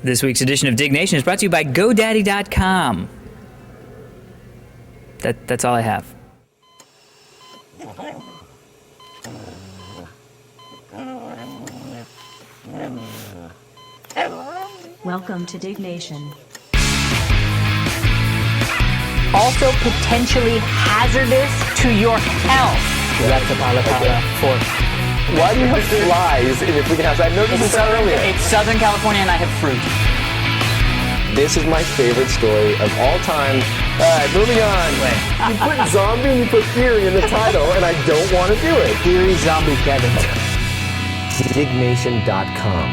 This week's edition of Diggnation is brought to you by GoDaddy.com. That's all I have. Welcome to Diggnation. Also potentially hazardous to your health. That's a pala fork. Why do you have flies in your freaking house? I noticed this earlier. It's Southern California and I have fruit. This is my favorite story of all time. Alright, moving on. You put zombie and you put theory in the title, and I don't want to do it. Theory zombie Kevin. Diggnation.com.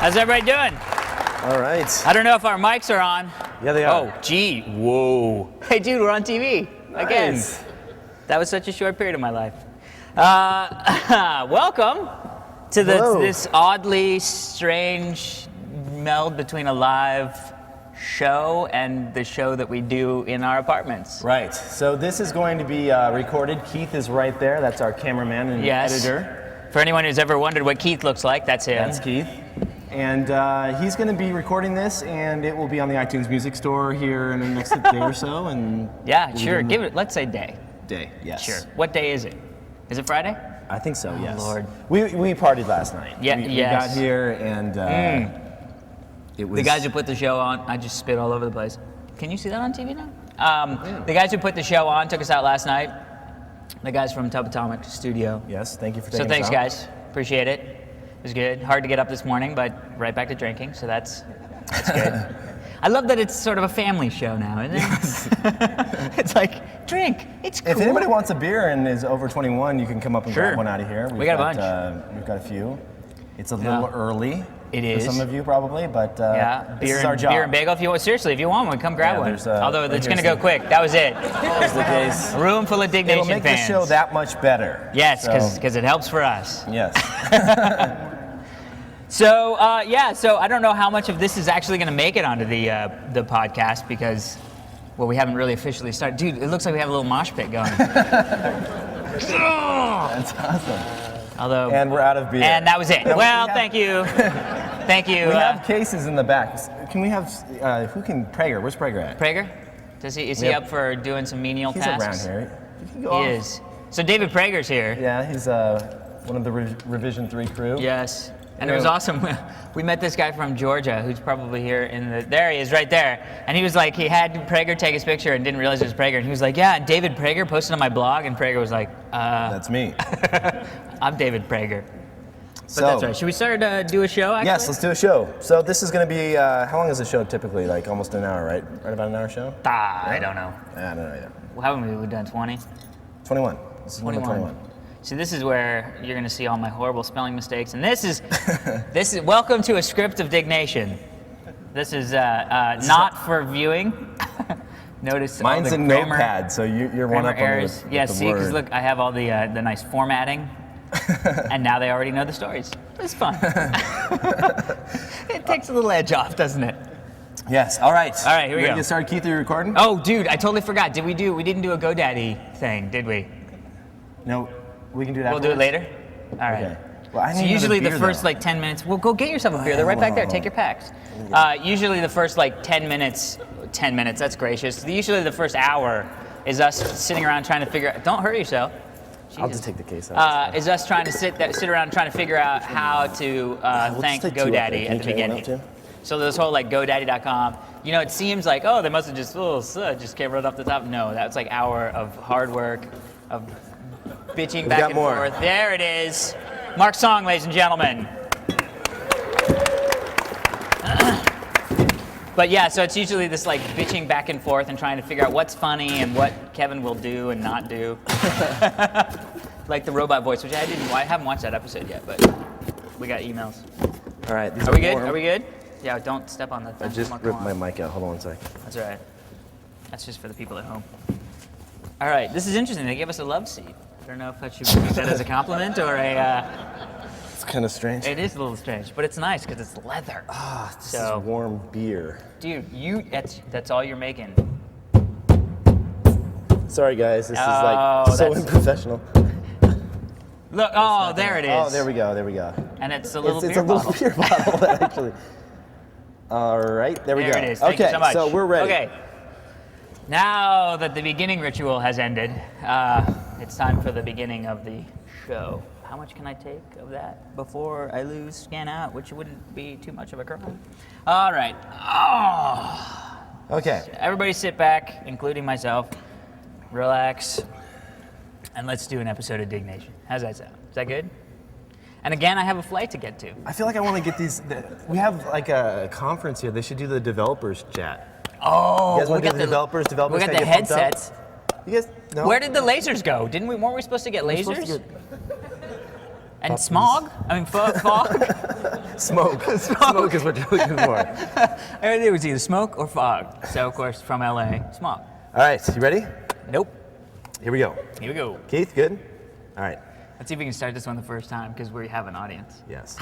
How's everybody doing? All right. I don't know if our mics are on. Yeah, they are. Oh, gee, whoa. Hey, dude, we're on TV again. Nice. That was such a short period of my life. Welcome to this oddly strange meld between a live show and the show that we do in our apartments. Right. So this is going to be recorded. Keith is right there. That's our cameraman and editor. For anyone who's ever wondered what Keith looks like, that's him. That's Keith. And he's going to be recording this, and it will be on the iTunes Music Store here in the next day or so. And yeah, sure. Give it. Let's say day. Day. Yes. Sure. What day is it? Is it Friday? I think so. Yes. Lord. We partied last night. Yeah. We got here and it was the guys who put the show on. I just spit all over the place. Can you see that on TV now? The guys who put the show on took us out last night. The guys from Tubatomic Studio. Yes. Thank you for taking us out. So thanks, guys. Appreciate it. It was good. Hard to get up this morning, but right back to drinking, so that's good. I love that it's sort of a family show now, isn't it? Yes. It's like, drink. It's cool. If anybody wants a beer and is over 21, you can come up and grab one out of here. We got a bunch. We've got a few. It's a little early. It is. For some of you probably, but this beer is our job. Beer and bagel. If you want, seriously, if you want one, come grab one. Although it's going to go quick. That was it. That was the case. A room full of Diggnation fans. It'll make fans. the show that much better. Yes, because it helps for us. Yes. So so I don't know how much of this is actually going to make it onto the podcast because, well, we haven't really officially started. Dude, it looks like we have a little mosh pit going. That's awesome. Although, and we're out of beer. And that was it. Well, thank you. Thank you. We have cases in the back. Can we have, who can, Prager, where's Prager at? Prager? Is he up for doing some menial tasks? He's around here. He is. So David Prager's here. Yeah, he's one of the Revision 3 crew. Yes. And it was awesome. We met this guy from Georgia who's probably here there he is right there. And he was like, he had Prager take his picture and didn't realize it was Prager. And he was like, yeah, David Prager posted on my blog. And Prager was like, That's me. I'm David Prager. But that's right. Should we start do a show, actually? Yes, let's do a show. So this is going to be, how long is a show typically? Like almost an hour, right? Right about an hour show? I don't know. I don't know either. Well, haven't we done 20? 21. This is 21. See, this is where you're going to see all my horrible spelling mistakes. And this is welcome to a script of Diggnation. This is not for viewing. Notice mine's all the a grammar, notepad, so you're one up errors. on Yeah, see, because look, I have all the nice formatting, and now they already know the stories. It's fun. It takes a little edge off, doesn't it? Yes. All right. All right, here we go. Ready to start, Keith? Are you recording? Oh, dude, I totally forgot. We didn't do a GoDaddy thing, did we? No. We can do that. We'll do it later? All right. Okay. Well, So usually the first 10 minutes, well, go get yourself a beer. They're right back there. Take your packs. Usually the first 10 minutes, that's gracious. Usually the first hour is us sitting around trying to figure out, don't hurt yourself. Jesus. I'll just take the case out. Is us trying to sit around trying to figure out how to thank GoDaddy at the beginning. So this whole GoDaddy.com, it seems like, they must have just came right off the top. No, that's hour of hard work, of bitching back and forth. There it is. Mark Song, ladies and gentlemen. But yeah, so it's usually this bitching back and forth and trying to figure out what's funny and what Kevin will do and not do. Like the robot voice, which I haven't watched that episode yet, but we got emails. All right. Are we good? Are we good? Yeah, don't step on that. I just ripped my mic out. Hold on one sec. That's all right. That's just for the people at home. All right, this is interesting. They gave us a love seat. I don't know if I should take that as a compliment or a... It's kind of strange. It is a little strange, but it's nice because it's leather. This is warm beer. Dude, that's all you're making. Sorry guys, this is so unprofessional. Look, oh, there it is. Oh, there we go. There we go. And it's a little It's beer a bottle. little beer bottle that actually. All right, there we go. There it is. Thank you so much. So we're ready. Okay. Now that the beginning ritual has ended, it's time for the beginning of the show. How much can I take of that before I lose scan out, which wouldn't be too much of a crime? All right. Oh. Okay. Everybody sit back, including myself. Relax. And let's do an episode of Diggnation. How's that sound? Is that good? And again, I have a flight to get to. I feel like I want to get these. We have like a conference here. They should do the developers chat. Oh, You guys want to do the developers? Developers we got kinda the get pumped up? headsets. You guys? No. Where did the lasers go? Weren't we supposed to get We're lasers? supposed to get And smog? I mean, fog? smoke. Smoke is what you're looking for. It was either smoke or fog. So, of course, from LA, smog. All right, you ready? Nope. Here we go. Here we go. Keith, good? All right. Let's see if we can start this one the first time because we have an audience. Yes.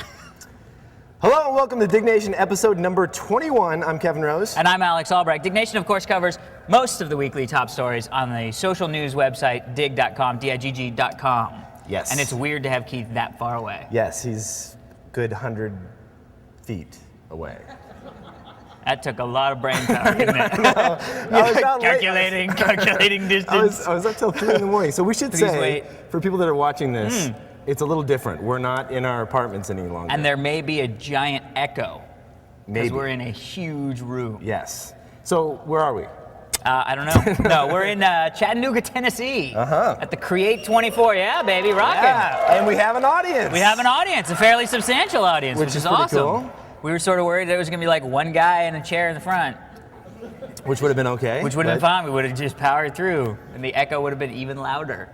Hello and welcome to Diggnation episode number 21. I'm Kevin Rose. And I'm Alex Albrecht. Diggnation, of course, covers most of the weekly top stories on the social news website, dig.com, digg.com. Yes. And it's weird to have Keith that far away. Yes, he's good 100 feet away. That took a lot of brain power, didn't it? I was not late. Calculating distance. I was up till 3 in the morning. So we should Please say, wait. for people that are watching this, it's a little different. We're not in our apartments any longer. And there may be a giant echo because Maybe. we're in a huge room. Yes. So where are we? I don't know. No, we're in Chattanooga, Tennessee. At the Create 24. Yeah, baby, rocking. Yeah, and we have an audience. We have an audience, a fairly substantial audience, which is pretty awesome. cool. We were sort of worried there was going to be like one guy in a chair in the front, Which would have been okay. which would have been fine. We would have just powered through, and the echo would have been even louder.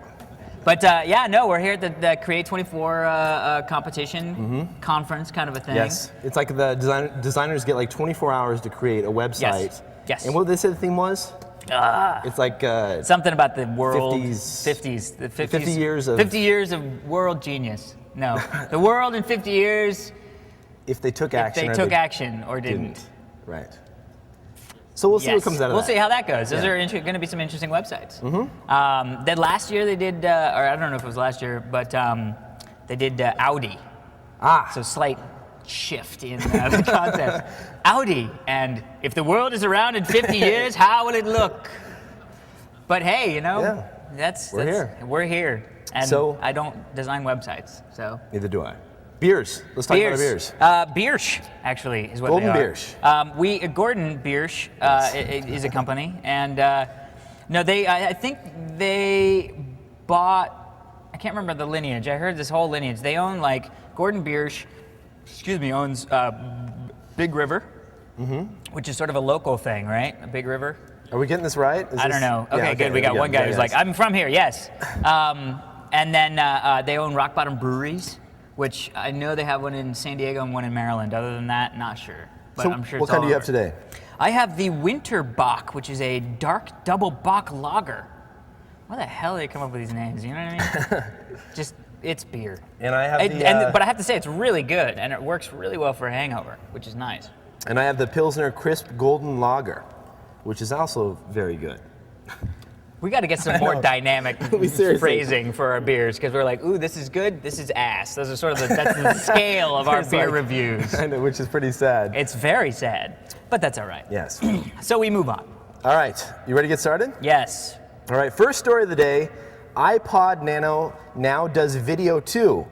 But yeah, no, we're here at the Create 24 competition conference kind of a thing. Yes. It's like the designers get like 24 hours to create a website. Yes. And what did they say the theme was? It's like Something about the world 50s. the 50s, 50 years of 50 years of world genius. No, the world in 50 years. if they took If action. they or took they action or didn't. Right. So we'll see what comes out of We'll that. see how that goes. Those Yeah. are going to be some interesting websites. Then last year they did, or I don't know if it was last year, but they did Audi. So slight shift in the concept. Audi, and if the world is around in 50 years, how will it look? But hey, you know, We're here. We're here. And So- I don't design websites, so. Neither do I. Beers. Let's talk about our beers. Biersch, actually, is what Golden they are. Biersch. Gordon Biersch is a company, and no, I think they bought. I can't remember the lineage. I heard this whole lineage. They own like Gordon Biersch. Owns Big River, which is sort of a local thing, right? A Big River. Are we getting this right? I don't know. Okay, good. We got one guy who's like, I'm from here. Yes. And then they own Rock Bottom Breweries, which I know they have one in San Diego and one in Maryland. Other than that, not sure. But So I'm sure what it's kind all do you have over. today? I have the Winter Bock, which is a dark double bock lager. Why the hell did they come up with these names? You know what I mean? Just, it's beer. And I have But I have to say, it's really good, and it works really well for a hangover, which is nice. And I have the Pilsner Crisp Golden Lager, which is also very good. We got to get some more dynamic seriously. phrasing for our beers, because we're like, ooh, this is good, this is ass. Those are sort of that's the scale of our It's beer like- reviews. I know, which is pretty sad. It's very sad, but that's all right. Yes. So we move on. All right. You ready to get started? Yes. All right. First story of the day. iPod Nano now does video too.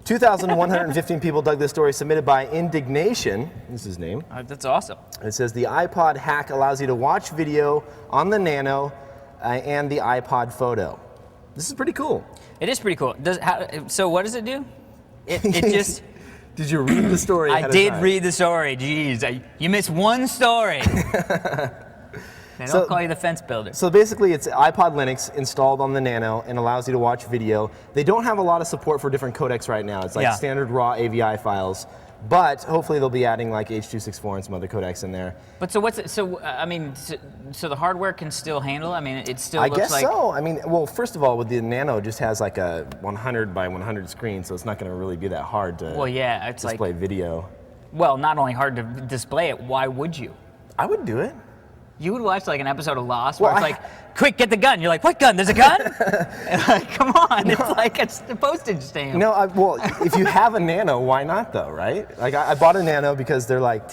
2,115 people dug this story, submitted by Diggnation. This is his name. That's awesome. It says the iPod hack allows you to watch video on the Nano and the iPod Photo. This is pretty cool. It is pretty cool. So what does it do? It just... Did you read the story? I ahead of did time? read the story. Jeez, you missed one story. They don't call you the fence builder. So basically, it's iPod Linux installed on the Nano and allows you to watch video. They don't have a lot of support for different codecs right now. It's like standard raw AVI files, but hopefully they'll be adding like H.264 and some other codecs in there. But so what's it? So I mean, so the hardware can still handle. I mean, it still I looks guess like. so. I mean, well, first of all, with the Nano, it just has like a 100 by 100 screen, so it's not going to really be that hard to Well, yeah, it's display like. video. Well, not only hard to display it. Why would you? I would do it. You would watch like an episode of Lost where it's like, quick, get the gun. You're like, what gun? There's a gun? And like, come on, it's like a postage stamp. No, well, if you have a Nano, why not though, right? Like I bought a Nano because they're like,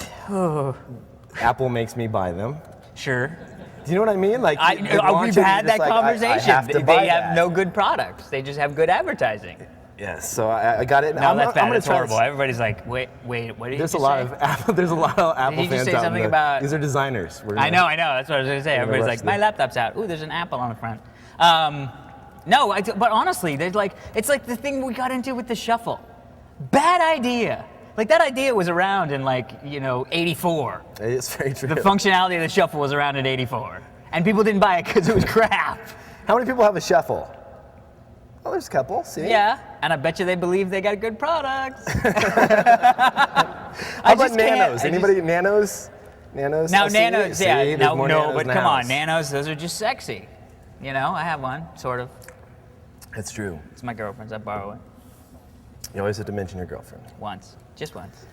Apple makes me buy them. Sure. Do you know what I mean? Like we've had that conversation. They have no good products. They just have good advertising. Yes, so I got it. No, that's bad. That's horrible. Everybody's like, wait, what did you just say? There's a lot of Apple Did you just fans say out something there. about? These are designers. I know. That's what I was going to say. Everybody's like, my laptop's out. Ooh, there's an Apple on the front. No, but honestly, there's like, it's like the thing we got into with the shuffle. Bad idea. Like that idea was around in like, 84. It's very true. The functionality of the shuffle was around in 84. And people didn't buy it because it was crap. How many people have a shuffle? Oh, there's a couple. See? Yeah, and I bet you they believe they got good products. How about nanos? Anybody nanos? Nanos? Now nanos, yeah. No, nanos but come on, nanos. Those are just sexy. I have one, sort of. That's true. It's my girlfriend's. I borrow it. You always have to mention your girlfriend. Once, just once.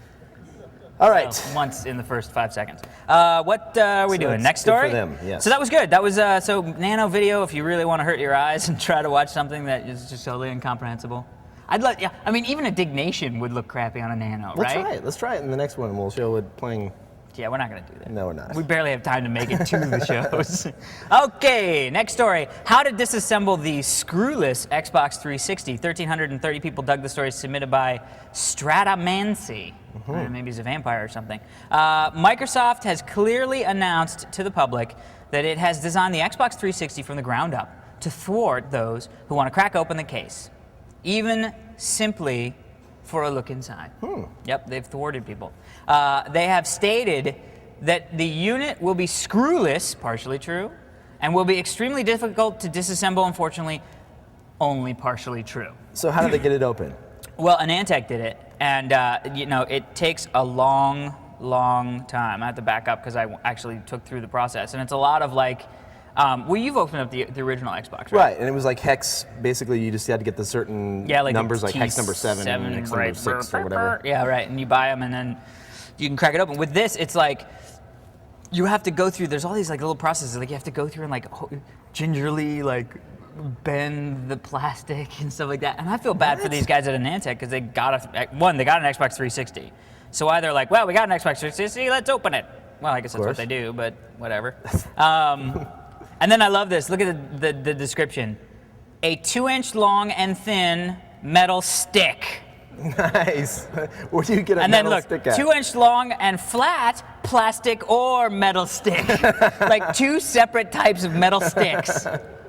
All right. Well, once in the first 5 seconds. What are we doing? Next story? Good for them, yes. So that was good. That was so nano video. If you really want to hurt your eyes and try to watch something that is just totally incomprehensible. I mean, even a Diggnation would look crappy on a nano, right? Let's try it in the next one. We'll show it playing. Yeah, we're not going to do that. No, we're not. We barely have time to make it to the shows. Okay, next story. How to disassemble the screwless Xbox 360. 1,330 people dug the story, submitted by Stratamancy. Maybe he's a vampire or something. Microsoft has clearly announced to the public that it has designed the Xbox 360 from the ground up to thwart those who want to crack open the case, even simply for a look inside. Yep, they've thwarted people. They have stated that the unit will be screwless, partially true, and will be extremely difficult to disassemble, unfortunately, only partially true. So how did they get it open? Well, Anantech did it, and it takes a long time. I have to back up because I actually took through the process, and it's a lot of like, well, you've opened up the original Xbox, right? Right, and it was like hex. Basically, you just had to get the certain numbers, like hex number 7 and hex number 6 or whatever. Yeah, right, and you buy them, and then you can crack it open. With this, it's like you have to go through. There's all these like little processes, like you have to go through and like gingerly like bend the plastic and stuff like that. And I feel bad for these guys at Anantech because they got an Xbox 360. So either like, well, we got an Xbox 360, let's open it. Well, I guess that's what they do, but whatever. And then I love this. Look at the description. A 2-inch long and thin metal stick. Nice. Where do you get a metal stick at? 2-inch long and flat plastic or metal stick. Like 2 separate types of metal sticks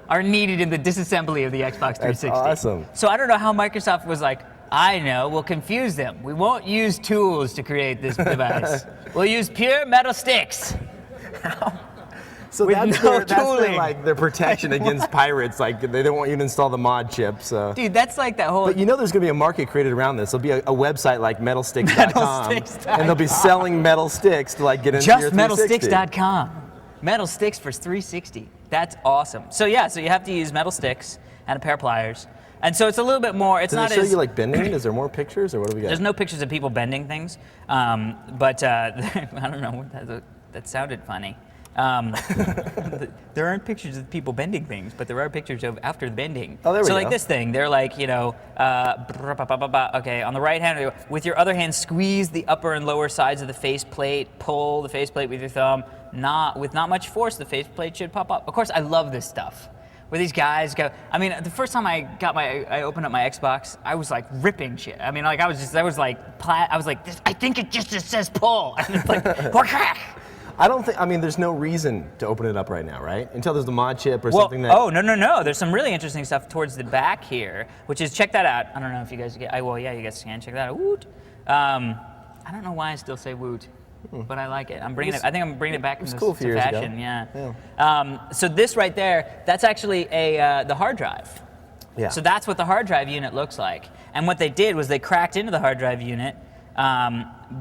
are needed in the disassembly of the Xbox 360. That's awesome. So I don't know how Microsoft was like, I know, we'll confuse them. We won't use tools to create this device. We'll use pure metal sticks. So that's their protection against pirates. Like they don't want you to install the mod chip. So. Dude, that's like that whole. But there's going to be a market created around this. There'll be a website like metalsticks.com, and they'll be selling metal sticks to like get into your 360. Just metalsticks.com. Metal sticks for 360. That's awesome. So yeah, so you have to use metal sticks and a pair of pliers. And so it's a little bit more. It's not as. Does it show you like bending? Is there more pictures, or what do we got? There's no pictures of people bending things, but I don't know. That sounded funny. There aren't pictures of people bending things, but there are pictures of after the bending. Oh, there we go. So like this thing, they're like, okay, on the right hand, with your other hand, squeeze the upper and lower sides of the faceplate, pull the faceplate with your thumb. With not much force, the faceplate should pop up. Of course, I love this stuff. Where these guys go, I mean, the first time I opened up my Xbox, I was like ripping shit. I mean, like I was like, I think it just says pull, and it's like, crack. I don't think. I mean, there's no reason to open it up right now, right? Until there's the mod chip or something that. Oh no! There's some really interesting stuff towards the back here, which is check that out. I don't know if you guys get. You guys can check that out. Woot. I don't know why I still say woot, but I like it. I think I'm bringing it back into cool to fashion. Ago. Yeah. So this right there, that's actually the hard drive. Yeah. So that's what the hard drive unit looks like. And what they did was they cracked into the hard drive unit.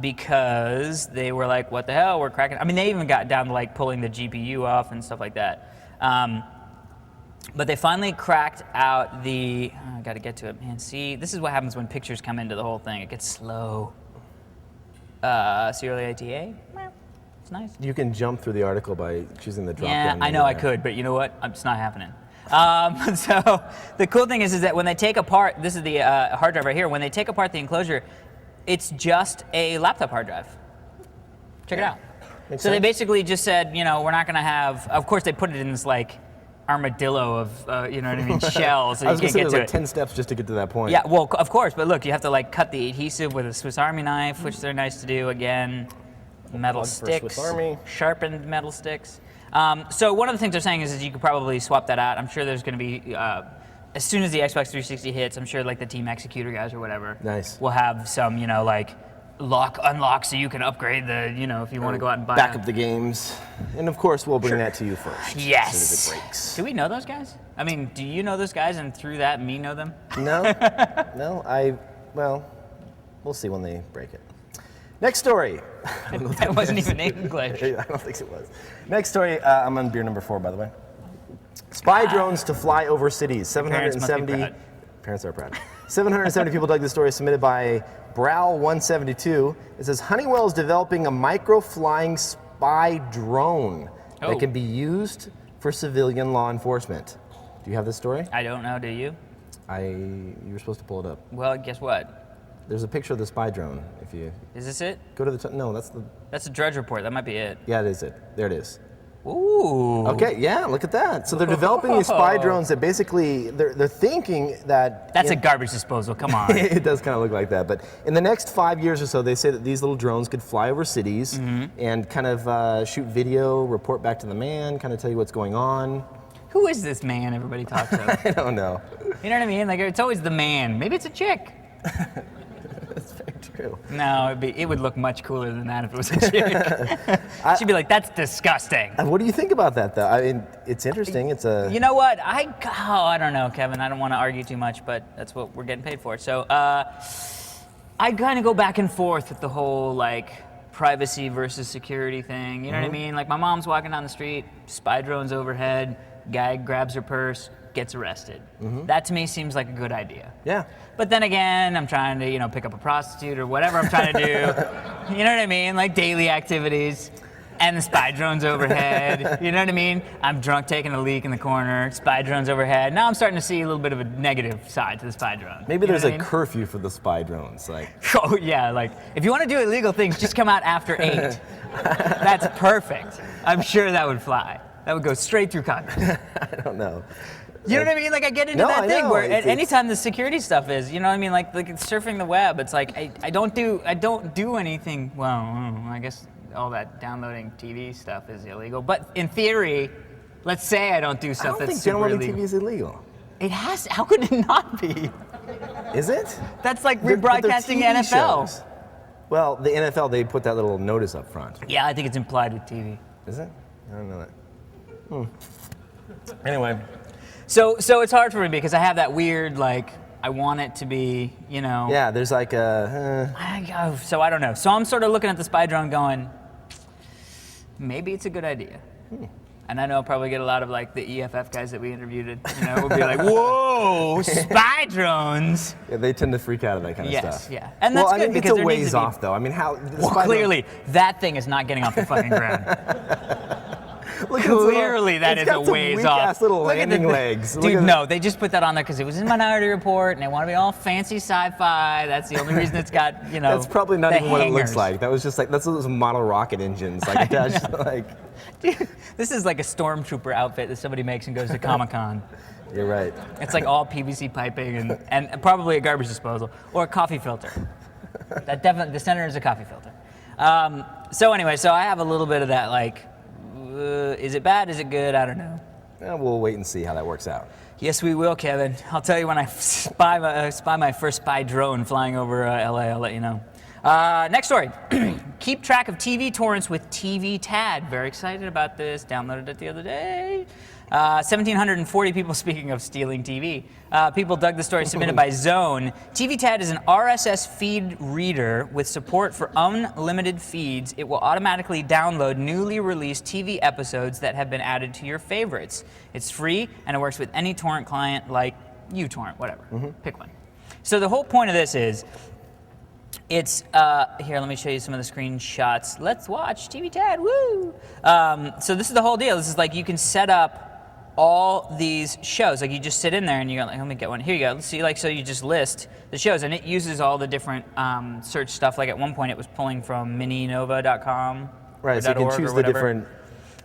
Because they were like, what the hell, we're cracking. I mean, they even got down to like pulling the GPU off and stuff like that. But they finally cracked out I gotta get to it, man. See, this is what happens when pictures come into the whole thing. It gets slow. Serial ATA. It's nice. You can jump through the article by choosing the drop Yeah, down. I know I could, but you know what? It's not happening. So the cool thing is that when they take apart, this is the hard drive right here, when they take apart the enclosure, it's just a laptop hard drive. Check it out. Makes So they sense. basically just said, you know, we're not going to have, of course they put it in this like armadillo of, you know what I mean, shells, so I you was going can't to say get there's to like it. 10 steps just to get to that point. Yeah, well, of course, but look, you have to like cut the adhesive with a Swiss Army knife, which they're nice to do. Again, metal Plug for sticks, Swiss Army. sharpened metal sticks. So one of the things they're saying is you could probably swap that out. I'm sure there's going to be, as soon as the Xbox 360 hits, I'm sure like the Team Executor guys or whatever Nice. will have some, you know, like lock, unlock, so you can upgrade the, you know, if you want to go out and buy Back up the games. And of course, we'll bring that to you first. Yes. As soon as it breaks. Do we know those guys? I mean, do you know those guys and through that me know them? No? No, well, we'll see when they break it. Next story. That wasn't even English. I don't think it was. Next story, I'm on beer number 4, by the way. Spy drones to fly over cities. Parents must be 770. proud. Parents are proud. 770 people dug the story, submitted by Browl172. It says Honeywell is developing a micro-flying spy drone that can be used for civilian law enforcement. Do you have this story? I don't know, do you? You were supposed to pull it up. Well, guess what? There's a picture of the spy drone. If you Is this it? go to the no, that's the That's a Drudge Report. That might be it. yeah, it is it. There it is. Ooh. Okay, yeah, look at that. So they're developing these spy drones that basically they're thinking that That's a garbage disposal. Come on. it does kind of look like that, but in the next 5 years or so, they say that these little drones could fly over cities and kind of shoot video, report back to the man, kind of tell you what's going on. Who is this man everybody talks of? I don't know. You know what I mean? Like, it's always the man. Maybe it's a chick. That's very true. No, it would look much cooler than that if it was a chick. She'd be like, that's disgusting. What do you think about that, though? I mean, it's interesting. It's a You know what? I don't know, Kevin. I don't want to argue too much, but that's what we're getting paid for. So I kind of go back and forth with the whole, like, privacy versus security thing. You know what I mean? Like, my mom's walking down the street, spy drones overhead, guy grabs her purse, gets arrested. That to me seems like a good idea. yeah. But then again, I'm trying to, you know, pick up a prostitute or whatever I'm trying to do. You know what I mean? Like daily activities. And the spy drone's overhead. You know what I mean? I'm drunk taking a leak in the corner, spy drone's overhead. Now I'm starting to see a little bit of a negative side to the spy drone. Maybe You know there's what a I mean? curfew for the spy drones. Like, Oh yeah, like if you want to do illegal things, just come out after 8. That's perfect. I'm sure that would fly. That would go straight through Congress. I don't know. You know what I mean? Like I get into No, that I thing know. where It's- anytime the security stuff is, you know what I mean? Like it's surfing the web. It's like I don't do anything. Well, I guess all that downloading TV stuff is illegal. But in theory, let's say I don't do I stuff don't that's think super downloading illegal. TV is illegal. It has. How could it not be? Is it? That's like But they're rebroadcasting TV NFL. shows. Well, the NFL, they put that little notice up front. Yeah, I think it's implied with TV. Is it? I don't know that. Anyway, So it's hard for me because I have that weird like I want it to be, you know. yeah, there's like a. So I don't know. So I'm sort of looking at the spy drone going, maybe it's a good idea. And I know I'll probably get a lot of like the EFF guys that we interviewed, you know, will be like, whoa, spy drones. Yeah, they tend to freak out at that kind of Yes, stuff. yeah. And that's well, I good mean, because it's a there needs ways to be- off, though. I mean, how? the Well, spy drone- clearly that thing is not getting off the fucking ground. Look at its little- Clearly that it's is a got some ways weak off. Ass little Look at the landing legs. Look Dude, at no, they just put that on there because it was in Minority Report and they want to be all fancy sci-fi. That's the only reason it's got, you know. That's probably not the even what it looks hangers. like. That was just like that's those model rocket engines, like attached. Like, Dude, this is like a stormtrooper outfit that somebody makes and goes to Comic-Con. you're right. It's like all PVC piping and probably a garbage disposal or a coffee filter. That definitely, the center is a coffee filter. So anyway, so I have a little bit of that like, is it bad? Is it good? I don't know. We'll wait and see how that works out. Yes, we will, Kevin. I'll tell you when I spy my first spy drone flying over LA. I'll let you know. Next story. Keep track of TV torrents with TVTAD. Very excited about this. Downloaded it the other day. 1,740 people, speaking of stealing TV. People dug the story submitted by Zone. TVTAD is an RSS feed reader with support for unlimited feeds. It will automatically download newly released TV episodes that have been added to your favorites. It's free, and it works with any torrent client like uTorrent, whatever. Pick one. So the whole point of this is, It's, here, let me show you some of the screenshots. Let's watch TVTAD, woo! So this is the whole deal. This is like you can set up all these shows. Like you just sit in there and you go, like, let me get one. Here you go. Let's see, like, so you just list the shows and it uses all the different search stuff. Like at one point it was pulling from mininova.com. Right, so you can choose the different.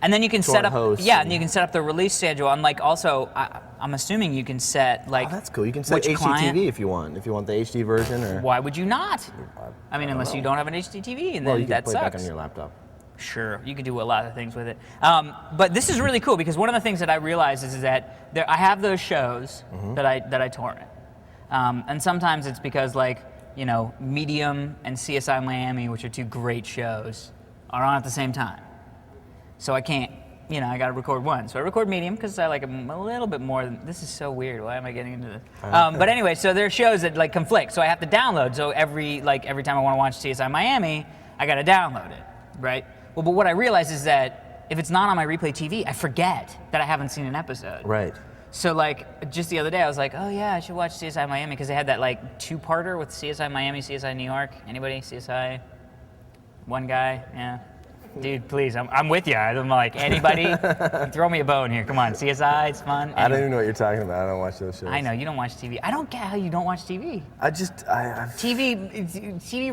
And then you can set up, hosts and you can set up the release schedule. And like also, I'm assuming you can set like. Oh, that's cool. You can set HDTV if you want the HD version. Or why would you not? I mean, unless you don't have an HDTV, and then you can that play sucks. it back on your laptop. Sure, you can do a lot of things with it. But this is really cool because one of the things that I realized is that I have those shows that I torrent, and sometimes it's because like Medium and CSI Miami, which are two great shows, are on at the same time. So I can't, I got to record one. So I record Medium because I like them a little bit more. This is so weird. Why am I getting into this? But anyway, so there are shows that like conflict. So I have to download. So every time I want to watch CSI Miami, I got to download it, right? Well, but what I realize is that if it's not on my replay TV, I forget that I haven't seen an episode. Right. So like just the other day, I was like, oh yeah, I should watch CSI Miami because they had that like two-parter with CSI Miami, CSI New York. Anybody? CSI? One guy? Yeah. Dude, please, I'm with you. I'm like, anybody, throw me a bone here. Come on, CSI, it's fun. I don't even know what you're talking about. I don't watch those shows. I know, you don't watch TV. I don't get how you don't watch TV. TV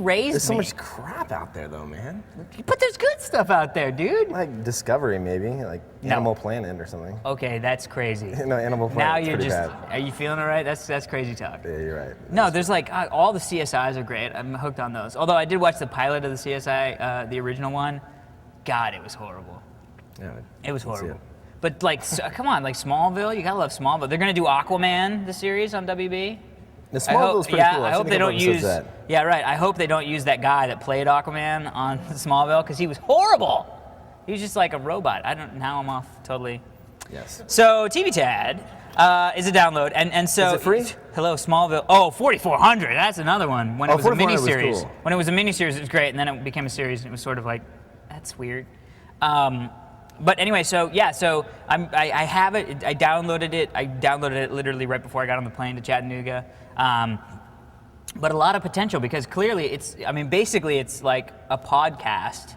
raised me. There's so much crap out there, though, man. But there's good stuff out there, dude. Like Discovery, maybe, like Animal Planet or something. Okay, that's crazy. No, Animal Planet. Now you're just, bad. are you feeling it right? That's crazy talk. Yeah, you're right. No, there's like, all the CSIs are great. I'm hooked on those. Although I did watch the pilot of the CSI, the original one. God, it was horrible. Yeah, it was horrible. But like, come on, like Smallville, you gotta love Smallville. They're gonna do Aquaman, the series on WB. The Smallville's pretty cool. I hope they don't use. Yeah, right. I hope they don't use that guy that played Aquaman on Smallville because he was horrible. He was just like a robot. Now I'm off totally. Yes. So TVTAD is a download, and so is it free? Hello Smallville. Oh, 4400. That's another one. When it was a miniseries. Was cool. When it was a miniseries, it was great, and then it became a series, and it was sort of like. That's weird. But anyway, so yeah, so I have it. I downloaded it. I downloaded it literally right before I got on the plane to Chattanooga. But a lot of potential because clearly basically it's like a podcast.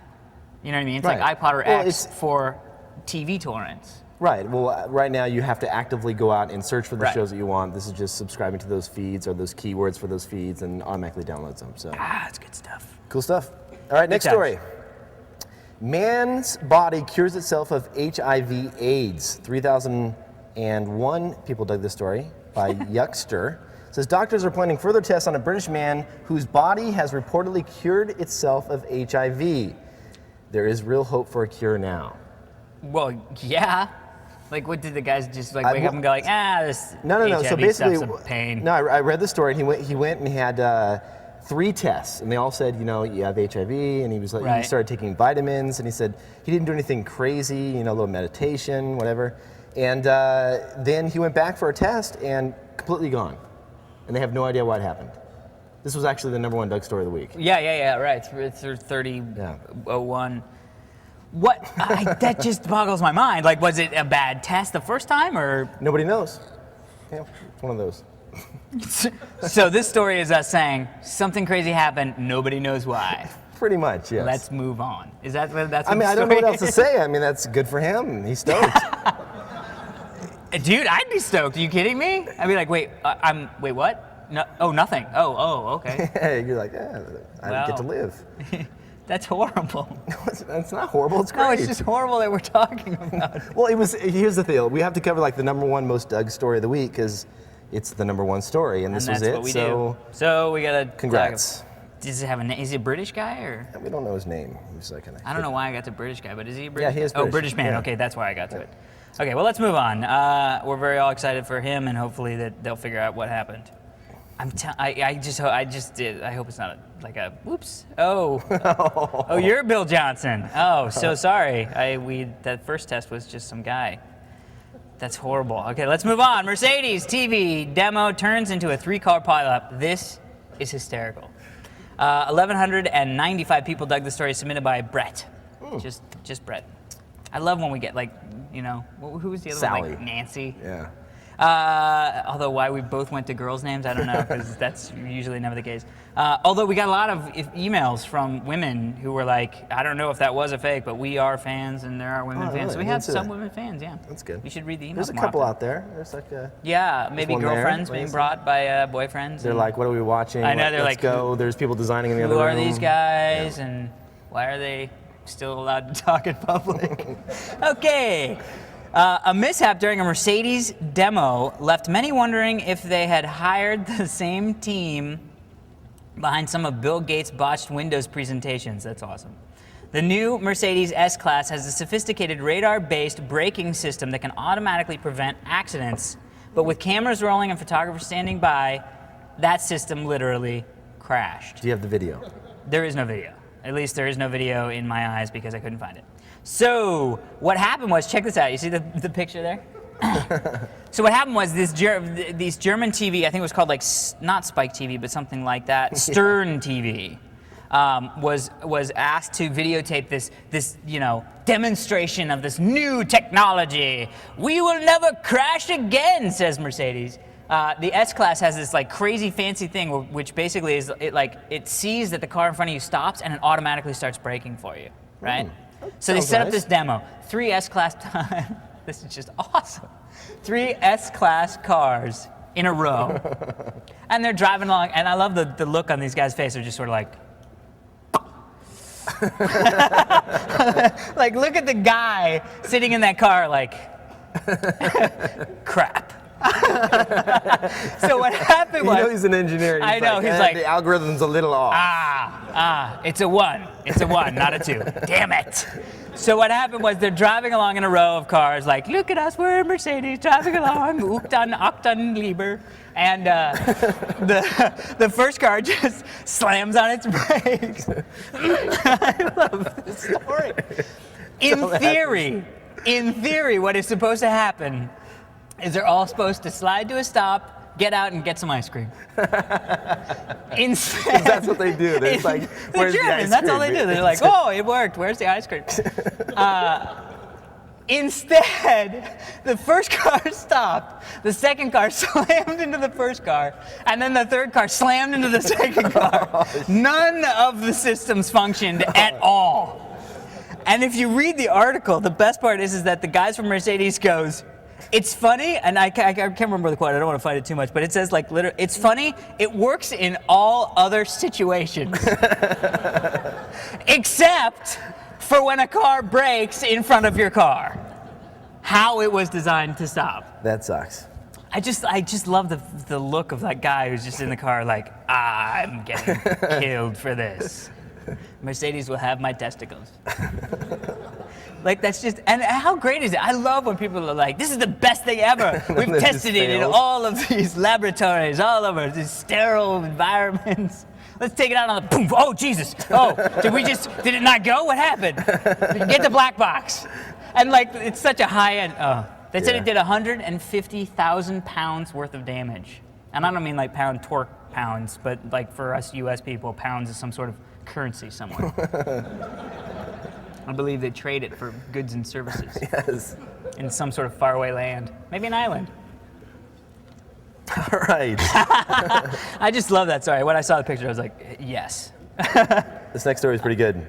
You know what I mean? It's like iPod or X for TV torrents. Right. Well, right now you have to actively go out and search for the shows that you want. This is just subscribing to those feeds or those keywords for those feeds and automatically downloads them. So. That's good stuff. Cool stuff. All right, next story. Man's body cures itself of HIV/AIDS. 3001 people dug this story by Yuckster. It says doctors are planning further tests on a British man whose body has reportedly cured itself of HIV. There is real hope for a cure now. Well, yeah. Like, what did the guys just like wake up and go like, this No. HIV So basically, stuff's a pain. No, I read the story. And he went and he had 3 tests, and they all said, you have HIV, and he started taking vitamins, and he said he didn't do anything crazy, a little meditation, whatever. And then he went back for a test and completely gone, and they have no idea what happened. This was actually the #1 Doug story of the week. Yeah, right. It's 3001. What? That just boggles my mind. Like, was it a bad test the first time, or? Nobody knows. Yeah, it's one of those. So this story is us saying something crazy happened, nobody knows why. Pretty much, yes. Let's move on. Is that what that's? I don't know what else to say. That's good for him. He's stoked. Dude, I'd be stoked. Are you kidding me? I'd be like, wait, wait, what? No, okay. Oh, okay. You're like, I get to live. That's horrible. No, it's not horrible. It's great. No, it's just horrible that we're talking about it. Well, here's the deal. We have to cover like the #1 most Doug story of the week because it's the #1 story, and this was it. What we do. So we gotta. Congrats. Does it have a name? Is he a British guy or? We don't know his name. He's like I don't know why I got to British guy, but is he a British? Yeah, he is British. Oh, British man. Yeah. Okay, that's why I got to it. Okay, well let's move on. We're very all excited for him, and hopefully that they'll figure out what happened. I hope it's not like a whoops. Oh, you're Bill Johnson. Oh, so sorry. That first test was just some guy. That's horrible. Okay, let's move on. Mercedes TV demo turns into a 3-car pileup. This is hysterical. 1,195 people dug the story submitted by Brett. Just Brett. I love when we get who was the other Sally. one? Like Nancy. Yeah. Although why we both went to girls' names, I don't know, because that's usually never the case. Although we got a lot of emails from women who were like, I don't know if that was a fake, but we are fans and there are women fans. Really? So we have some women fans, yeah. That's good. You should read the emails. There's a couple out there. There's like maybe one girlfriends there. being brought by boyfriends. They're like, what are we watching? I know, they're Let's like, go. There's people designing in the other who room. are these guys and why are they still allowed to talk in public? Okay. A mishap during a Mercedes demo left many wondering if they had hired the same team behind some of Bill Gates' botched Windows presentations. That's awesome. The new Mercedes S-Class has a sophisticated radar-based braking system that can automatically prevent accidents. But with cameras rolling and photographers standing by, that system literally crashed. Do you have the video? There is no video. At least there is no video in my eyes because I couldn't find it. So what happened was, check this out. You see the picture there? So what happened was these German TV, I think it was called like, not Spike TV, but something like that, Stern TV, was asked to videotape this demonstration of this new technology. We will never crash again, says Mercedes. The S-Class has this like crazy fancy thing which basically is it sees that the car in front of you stops and it automatically starts braking for you, right? So they set up this demo. 3 S-Class time. This is just awesome. 3 S-Class cars in a row. And they're driving along, and I love the look on these guys' face. They're just sort of like, like, look at the guy sitting in that car like, crap. So what happened was, you know he's an engineer. I know, he's like, the algorithm's a little off. It's a 1. It's a 1, not a 2. Damn it. So what happened was they're driving along in a row of cars, like, look at us, we're Mercedes, driving along, Achtung, Lieber. And the first car just slams on its brakes. I love this story. In theory, what is supposed to happen is they're all supposed to slide to a stop, get out, and get some ice cream. Instead, that's what they do. They're like, where's the ice cream? That's all they do. They're like, oh, it worked. Where's the ice cream? Instead, the first car stopped, the second car slammed into the first car, and then the third car slammed into the second car. None of the systems functioned at all. And if you read the article, the best part is that the guys from Mercedes goes, it's funny, and I can't remember the quote, I don't want to fight it too much, but it says, like, literally, it's funny, it works in all other situations. Except for when a car brakes in front of your car. How it was designed to stop. That sucks. I just love the look of that guy who's just in the car like, I'm getting killed for this. Mercedes will have my testicles. Like, that's just, and how great is it? I love when people are like, this is the best thing ever. We've tested it in all of these laboratories, all over, these sterile environments. Let's take it out on the boom. Oh, Jesus. Oh, did it not go? What happened? Get the black box. And like, it's such a high end, they said it did 150,000 pounds worth of damage. And I don't mean like pound torque pounds, but like for us US people, pounds is some sort of currency somewhere. I believe they trade it for goods and services. Yes. In some sort of faraway land. Maybe an island. All right. I just love that story. When I saw the picture, I was like, yes. This next story is pretty good.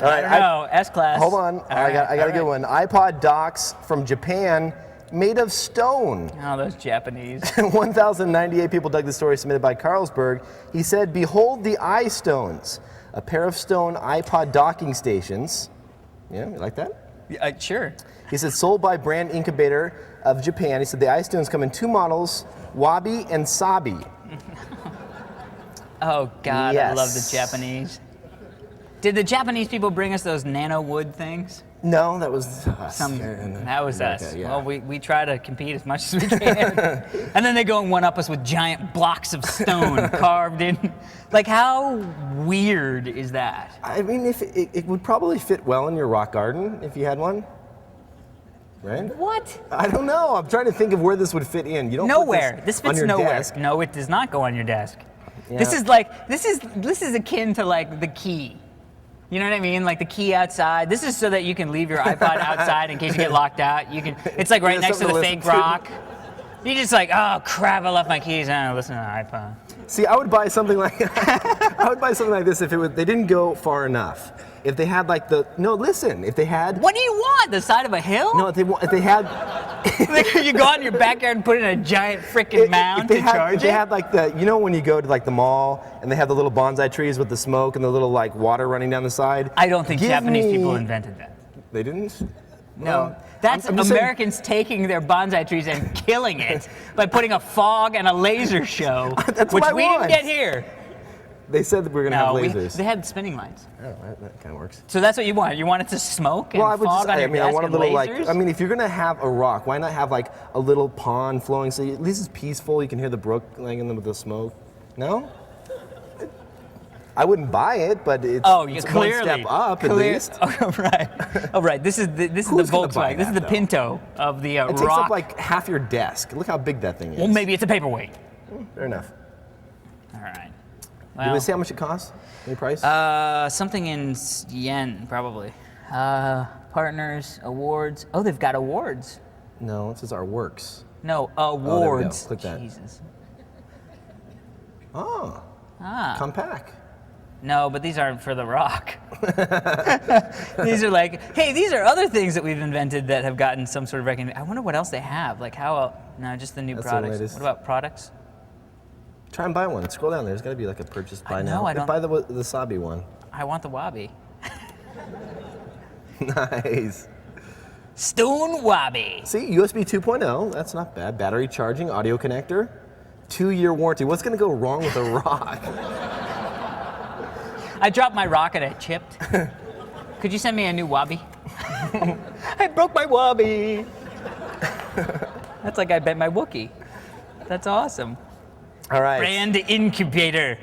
All right, I don't know, S-Class. Hold on, I got a good one. iPod docks from Japan made of stone. Oh, those Japanese. 1,098 people dug the story submitted by Carlsberg. He said, behold the iStones, a pair of stone iPod docking stations. Yeah, you like that? Yeah, sure. He said, sold by Brand Incubator of Japan. He said, the iStones come in 2 models, Wabi and Sabi. Oh, God, yes. I love the Japanese. Did the Japanese people bring us those nano wood things? No, that was us. That was us. Okay, yeah. Well, we try to compete as much as we can. And then they go and one-up us with giant blocks of stone carved in. Like, how weird is that? I mean, if it would probably fit well in your rock garden if you had one. Right? What? I don't know. I'm trying to think of where this would fit in. You don't nowhere. Put this on fits your nowhere. desk. No, it does not go on your desk. Yeah. This is like this is akin to like the key. You know what I mean? Like the key outside. This is so that you can leave your iPod outside in case you get locked out. You can. It's like right next to the fake rock. You're just like, oh crap, I left my keys. I listen to an iPod. See, I would buy something like this if they didn't go far enough. If they had like if they had. What do you want? The side of a hill? No, if they had. You go out in your backyard and put in a giant freaking mound to charge it? If they had like when you go to like the mall and they have the little bonsai trees with the smoke and the little like water running down the side. I don't think Japanese people invented that. They didn't? No. That's Americans taking their bonsai trees and killing it by putting a fog and a laser show, which we didn't get here. They said that we were going to have lasers. They had spinning lights. Oh, that kind of works. So that's what you want? You want it to smoke and fog on your desk I want a little lasers? if you're going to have a rock, why not have like a little pond flowing so at least it's peaceful, you can hear the brook laying in them with the smoke? No? I wouldn't buy it, but it's clearly one step up at least. Oh, right. Oh, right. This is the Volkswagen. This is the Pinto of the It rock. takes up like half your desk. Look how big that thing is. Well, maybe it's a paperweight. Fair enough. All right. Well, you want to see how much it costs? Any price? Something in yen, probably. Partners, awards. Oh, they've got awards. No, it says our works. No, awards. Oh, there we go. Click that. Jesus. Oh. Compact. No, but these aren't for the rock. These are like, hey, these are other things that we've invented that have gotten some sort of recognition. I wonder what else they have. Like no, just the new products. What about products? Try and buy one. Scroll down. There's got to be like a purchase buy now. I don't. Buy the Sabi one. I want the Wabi. Nice. Stone Wabi. See, USB 2.0. That's not bad. Battery charging, audio connector, 2-year warranty. What's going to go wrong with a rock? I dropped my rock and it chipped. Could you send me a new Wabi? I broke my Wabi. That's like I bent my Wookiee. That's awesome. All right. Brand incubator.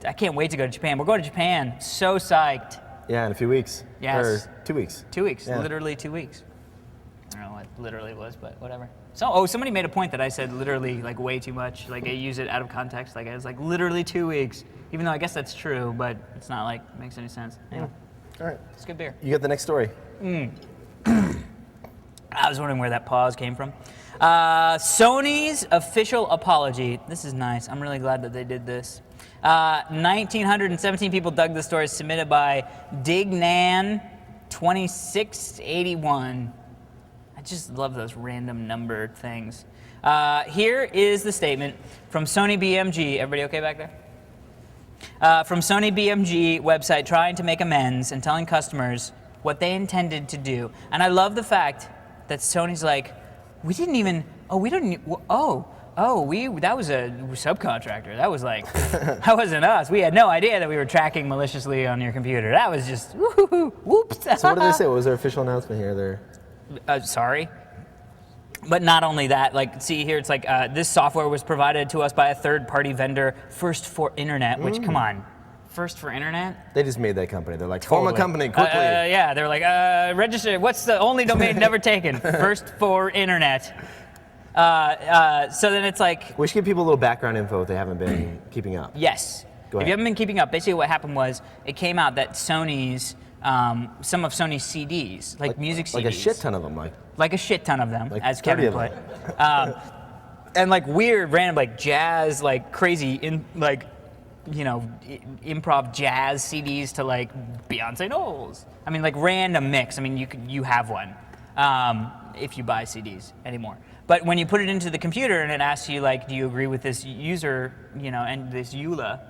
I can't wait to go to Japan. We're going to Japan. So psyched. Yeah, in a few weeks. Yes. Or 2 weeks. 2 weeks. Yeah. Literally 2 weeks. I don't know what literally was, but whatever. So, somebody made a point that I said literally like way too much. Like I use it out of context. Like I was like literally 2 weeks. Even though I guess that's true, but it's not like makes any sense. Anyway. All right. It's good beer. You got the next story. I was wondering where that pause came from. Sony's official apology. This is nice. I'm really glad that they did this. 1,917 people dug the story submitted by Diggnation 2681. I just love those random numbered things. Here is the statement from Sony BMG. Everybody okay back there? From Sony BMG website trying to make amends and telling customers what they intended to do. And I love the fact that Sony's like, that was a subcontractor. That was like, that wasn't us. We had no idea that we were tracking maliciously on your computer. That was just, whoops. So what did they say? What was their official announcement here? Sorry. But not only that, like, see here, it's like this software was provided to us by a third-party vendor, First for Internet, which, come on, First for Internet? They just made that company. They're like, form a company, quickly. Yeah, they're like, register, what's the only domain never taken? First for Internet. So then it's like... We should give people a little background info if they haven't been keeping up. Yes. Go ahead. If you haven't been keeping up, basically what happened was, it came out that Sony's, some of Sony's CDs, like music CDs. Like a shit ton of them, like a shit ton of them, like as Kevin put. And like weird, random, like jazz, like crazy, improv jazz CDs to like Beyonce Knowles. I mean, like random mix. I mean, you have one if you buy CDs anymore. But when you put it into the computer and it asks you like, do you agree with this user, and this EULA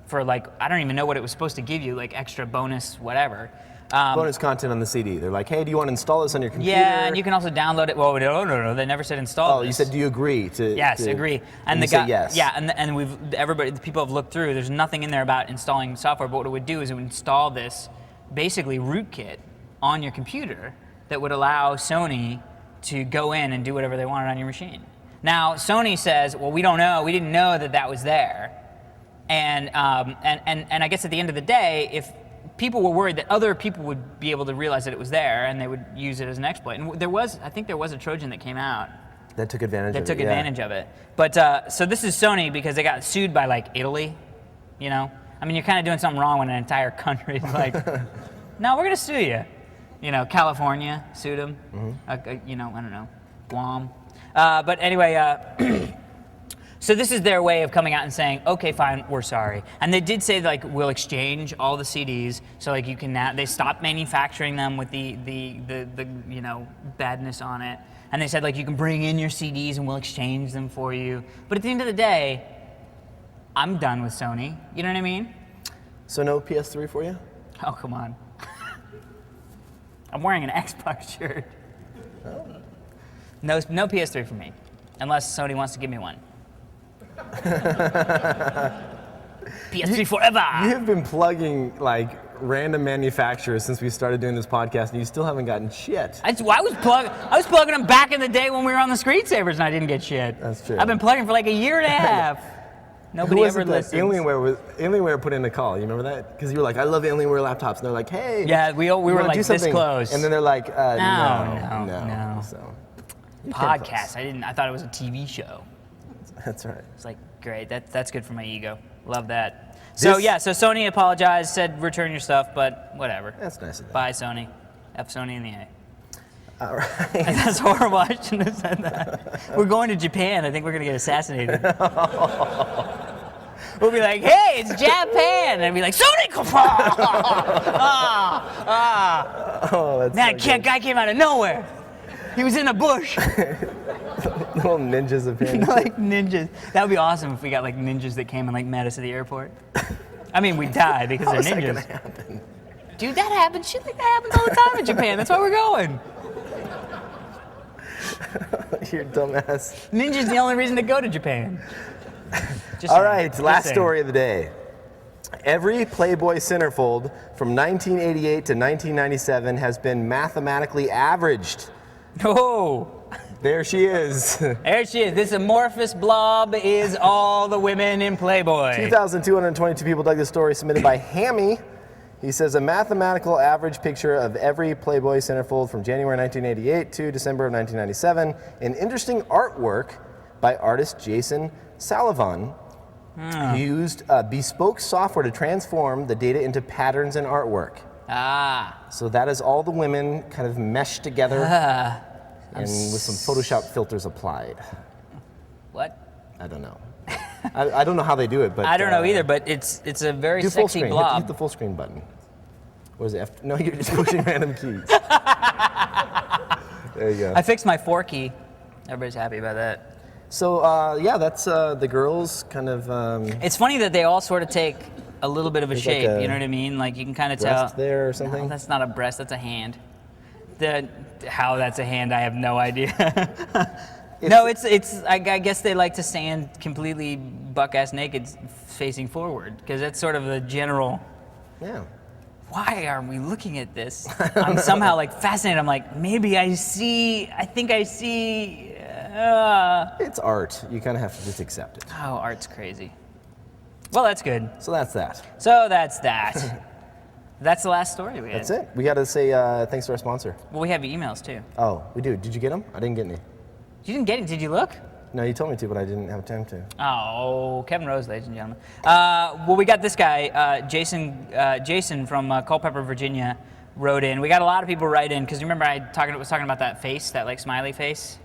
for like, I don't even know what it was supposed to give you, like extra bonus, whatever. Bonus content on the CD. They're like, hey, do you want to install this on your computer? Yeah, and you can also download it. Well, no. They never said install. Oh, you said, do you agree to? Yes, agree. And the guy, yes. Yeah, and the people have looked through. There's nothing in there about installing software. But what it would do is it would install this basically rootkit on your computer that would allow Sony to go in and do whatever they wanted on your machine. Now, Sony says, well, we don't know. We didn't know that was there. And I guess at the end of the day, if people were worried that other people would be able to realize that it was there and they would use it as an exploit. And I think there was a Trojan that came out. That took advantage of it. That took advantage of it. But, so this is Sony because they got sued by like Italy, I mean, you're kind of doing something wrong when an entire country is like, no, we're going to sue you. California sued them. I don't know, Guam. But anyway, so this is their way of coming out and saying, okay, fine, we're sorry. And they did say like we'll exchange all the CDs, so like you can now. They stopped manufacturing them with the you know badness on it, and they said like you can bring in your CDs and we'll exchange them for you. But at the end of the day, I'm done with Sony. You know what I mean? So no PS3 for you? Oh come on. I'm wearing an Xbox shirt. Oh. No PS3 for me, unless Sony wants to give me one. PS3 forever. You have been plugging like random manufacturers since we started doing this podcast, and you still haven't gotten shit. I was plugging them back in the day when we were on the screensavers, and I didn't get shit. That's true. I've been plugging for like a year and a half. Nobody ever listens. Alienware put in a call. You remember that? Because you were like, I love Alienware laptops. And they're like, hey. Yeah, we were like this close. And then they're like, no. No. So, Podcast. I thought it was a TV show. That's right. It's like great. That's good for my ego. Love that. So Sony apologized, said return your stuff, but whatever. That's nice of them. Bye Sony. F Sony in the A. All right. That's horrible. I shouldn't have said that. We're going to Japan. I think we're going to get assassinated. We'll be like, hey, it's Japan. And I'd be like, Sony! Oh, that's Man, so guy came out of nowhere. He was in a bush. Little ninjas appearing. Like ninjas. That would be awesome if we got like ninjas that came and like met us at the airport. I mean, we'd die because they're ninjas. How's that gonna happen? Dude, that happens. Shit like that happens all the time in Japan. That's why we're going. You're dumbass. Ninja's the only reason to go to Japan. All right, last story of the day. Every Playboy centerfold from 1988 to 1997 has been mathematically averaged. Oh. There she is. There she is. This amorphous blob is all the women in Playboy. 2,222 people dug this story, submitted by Hammy. He says a mathematical average picture of every Playboy centerfold from January 1988 to December of 1997. An interesting artwork by artist Jason Salavan. He used bespoke software to transform the data into patterns and artwork. So that is all the women kind of meshed together and with some Photoshop filters applied. What? I don't know. I don't know how they do it, but I don't know either. But it's a very do full sexy screen. blob. Hit the full screen button. What is it? F? No, you're just pushing random keys. There you go. I fixed my 4 key. Everybody's happy about that. So yeah, that's the girls kind of. It's funny that they all sort of take a little bit of a shape. Like you know what I mean? Like you can kind of tell. Breast there or something. No, that's not a breast. That's a hand. How that's a hand, I have no idea. No, it's. I guess they like to stand completely buck-ass naked, facing forward, because that's sort of the general. Yeah. Why are we looking at this? I'm somehow like fascinated. I'm like, maybe I think I see. It's art. You kind of have to just accept it. Oh, art's crazy. Well, that's good. So that's that. That's the last story we had. That's it. We got to say thanks to our sponsor. Well, we have emails too. Oh, we do. Did you get them? I didn't get any. You didn't get it? Did you look? No, you told me to, but I didn't have time to. Oh, Kevin Rose, ladies and gentlemen. Well, we got this guy, Jason from Culpeper, Virginia, wrote in. We got a lot of people write in because you remember I was talking about that face, that like smiley face.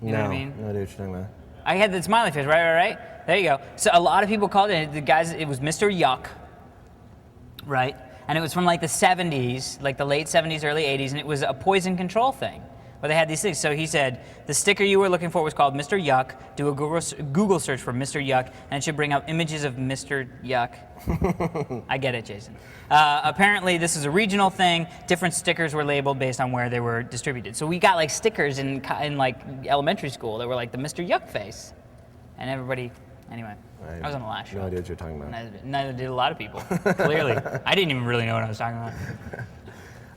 You know what I mean? No idea what you're talking about. I had the smiley face, right. There you go. So a lot of people called in. The guys, it was Mr. Yuck, right? And it was from like the 70s, like the late 70s, early 80s, and it was a poison control thing. Where they had these things. So he said, the sticker you were looking for was called Mr. Yuck. Do a Google search for Mr. Yuck, and it should bring up images of Mr. Yuck. I get it, Jason. Apparently, this is a regional thing. Different stickers were labeled based on where they were distributed. So we got like stickers in like elementary school that were like the Mr. Yuck face. And everybody, anyway, I was on the last show. No idea what you're talking about. Neither did a lot of people, clearly. I didn't even really know what I was talking about.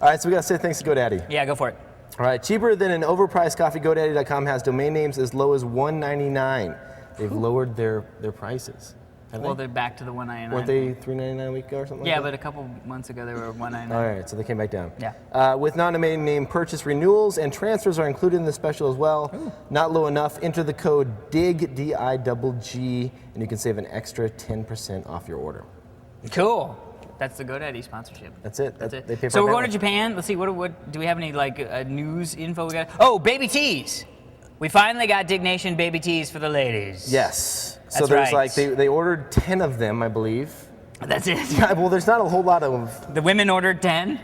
All right, so we got to say thanks to GoDaddy. Yeah, go for it. All right, cheaper than an overpriced coffee, GoDaddy.com has domain names as low as $1.99. They've lowered their prices. Well, they're back to the $1.99. Weren't they $3.99 a week ago or something? Yeah, like that? but a couple months ago they were $1.99. All right, so they came back down. Yeah. With non-domain name purchase, renewals and transfers are included in the special as well. Ooh. Not low enough. Enter the code DIGG, D-I-G-G, and you can save an extra 10% off your order. Cool. That's the GoDaddy sponsorship. That's it. That's it. They pay for so we're going to Japan. Let's see. What do we have any like news info we got? Oh, baby tees. We finally got Diggnation baby tees for the ladies. Yes. So That's there's right. like, they ordered 10 of them, I believe. That's it. Yeah, well, there's not a whole lot of. The women ordered 10?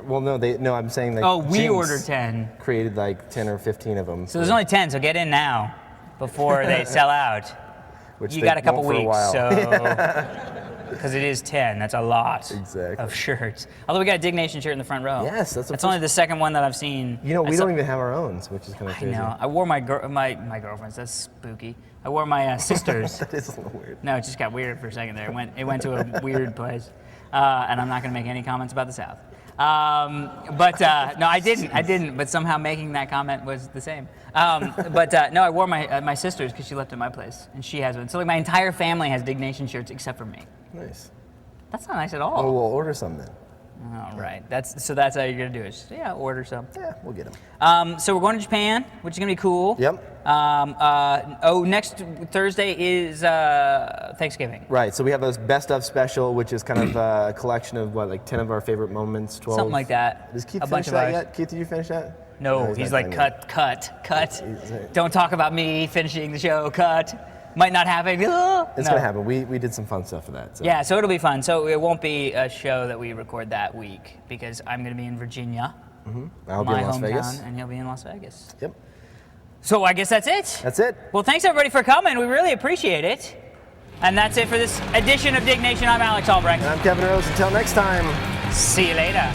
Well, no, I'm saying like. Oh, we Jinx ordered 10. Created like 10 or 15 of them. So there's only 10, so get in now before they sell out. Which You they got a couple won't for weeks, while. so. Because it is 10, that's a lot Exactly. of shirts. Although we got a Diggnation shirt in the front row. Yes, that's only the second one that I've seen. You know, we don't even have our own, which is kind of I crazy. know. I wore my girlfriend's. That's spooky. I wore my sister's. That is a little weird. No, it just got weird for a second there. It went to a weird place. And I'm not going to make any comments about the South. No, I didn't. But somehow making that comment was the same. No, I wore my sister's because she left at my place, and she has one. So like my entire family has Diggnation shirts except for me. Nice. That's not nice at all. Oh, we'll order some then. All right. That's how you're gonna do it. Order some. Yeah, we'll get them. So we're going to Japan, which is gonna be cool. Yep. Next Thursday is Thanksgiving. Right. So we have those best of special, which is kind of a collection of like 10 of our favorite moments, 12. Something like that. Does Keith A finish bunch of that ours. yet? Keith, did you finish that? No, he's not like done cut. yet. Don't talk about me finishing the show. Cut. Might not happen. It's No. gonna happen. We did some fun stuff for that. So. Yeah, so it'll be fun. So it won't be a show that we record that week because I'm going to be in Virginia, I'll be my in Las hometown, Vegas. and he'll be in Las Vegas. Yep. So I guess that's it. That's it. Well, thanks everybody for coming. We really appreciate it. And that's it for this edition of Diggnation. I'm Alex Albrecht. And I'm Kevin Rose. Until next time. See you later.